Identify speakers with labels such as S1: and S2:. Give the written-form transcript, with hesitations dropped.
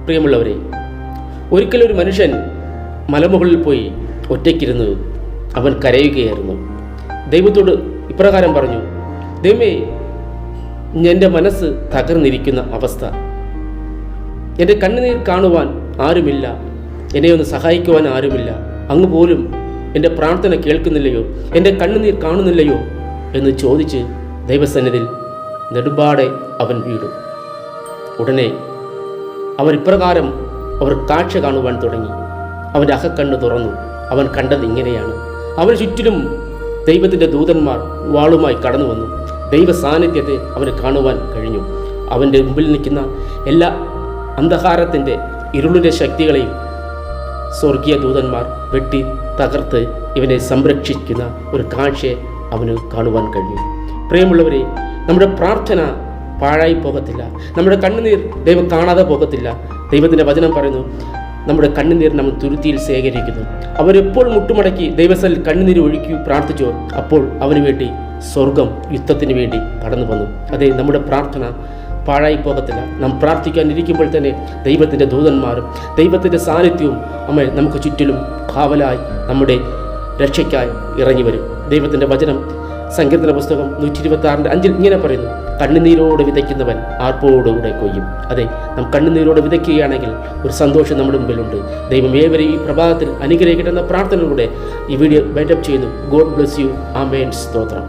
S1: പ്രിയമുള്ളവരെ, ഒരിക്കലൊരു മനുഷ്യൻ മലമുകളിൽ പോയി ഒറ്റയ്ക്കിരുന്നു. അവൻ കരയുകയായിരുന്നു. ദൈവത്തോട് ഇപ്രകാരം പറഞ്ഞു: ദൈവമേ, എൻ്റെ മനസ്സ് തകർന്നിരിക്കുന്ന അവസ്ഥ, എൻ്റെ കണ്ണുനീർ കാണുവാൻ ആരുമില്ല, എന്നെ ഒന്ന് സഹായിക്കുവാൻ ആരുമില്ല, അങ്ങ് പോലും എൻ്റെ പ്രാർത്ഥന കേൾക്കുന്നില്ലയോ, എൻ്റെ കണ്ണുനീർ കാണുന്നില്ലയോ എന്ന് ചോദിച്ച് ദൈവസന്നിധിയിൽ നെടുമ്പാടെ അവൻ വീണു. ഉടനെ അവർ ഇപ്രകാരം കാഴ്ച കാണുവാൻ തുടങ്ങി. അവൻ്റെ അകക്കണ്ണ് തുറന്നു. അവൻ കണ്ടത് ഇങ്ങനെയാണ്: അവന് ചുറ്റിലും ദൈവത്തിൻ്റെ ദൂതന്മാർ വാളുമായി കടന്നു വന്നു. ദൈവ സാന്നിധ്യത്തെ അവന് കാണുവാൻ കഴിഞ്ഞു. അവൻ്റെ മുമ്പിൽ നിൽക്കുന്ന എല്ലാ അന്ധകാരത്തിൻ്റെ ഇരുളിൻ്റെ ശക്തികളെയും സ്വർഗീയ ദൂതന്മാർ വെട്ടി തകർത്ത് ഇവനെ സംരക്ഷിക്കുന്ന ഒരു കാഴ്ചയെ അവന് കാണുവാൻ കഴിഞ്ഞു. പ്രിയമുള്ളവരെ, നമ്മുടെ പ്രാർത്ഥന പാഴായി പോകത്തില്ല. നമ്മുടെ കണ്ണുനീർ ദൈവം കാണാതെ പോകത്തില്ല. ദൈവത്തിൻ്റെ വചനം പറയുന്നു, നമ്മുടെ കണ്ണുനീർ നമ്മൾ തുരുത്തിയിൽ ശേഖരിക്കുന്നു. അവരെപ്പോൾ മുട്ടുമടക്കി ദൈവസ്ഥലിൽ കണ്ണുനീർ ഒഴുക്കി പ്രാർത്ഥിച്ചോ, അപ്പോൾ അവന് വേണ്ടി സ്വർഗം യുദ്ധത്തിന് വേണ്ടി കടന്നു വന്നു. അതെ, നമ്മുടെ പ്രാർത്ഥന പാഴായി പോകത്തില്ല. നാം പ്രാർത്ഥിക്കാനിരിക്കുമ്പോൾ തന്നെ ദൈവത്തിൻ്റെ ദൂതന്മാരും ദൈവത്തിൻ്റെ സാന്നിധ്യവും നമുക്ക് ചുറ്റിലും കാവലായി നമ്മുടെ രക്ഷയ്ക്കായി ഇറങ്ങി വരും. ദൈവത്തിൻ്റെ വചനം സങ്കീർത്തന പുസ്തകം 126:5 ഇങ്ങനെ പറയുന്നു: കണ്ണുനീരോട് വിതയ്ക്കുന്നവൻ ആർപ്പോടുകൂടെ കൊയ്യും. അതെ, നാം കണ്ണുനീരോട് വിതയ്ക്കുകയാണെങ്കിൽ ഒരു സന്തോഷം നമ്മുടെ മുമ്പിലുണ്ട്. ദൈവം ഏവരെയും ഈ പ്രഭാതത്തിൽ അനുഗ്രഹിക്കട്ടെ എന്ന പ്രാർത്ഥനയിലൂടെ ഈ വീഡിയോ വൈൻഡപ്പ് ചെയ്യുന്നു. God bless you. ആമേൻ. സ്തോത്രം.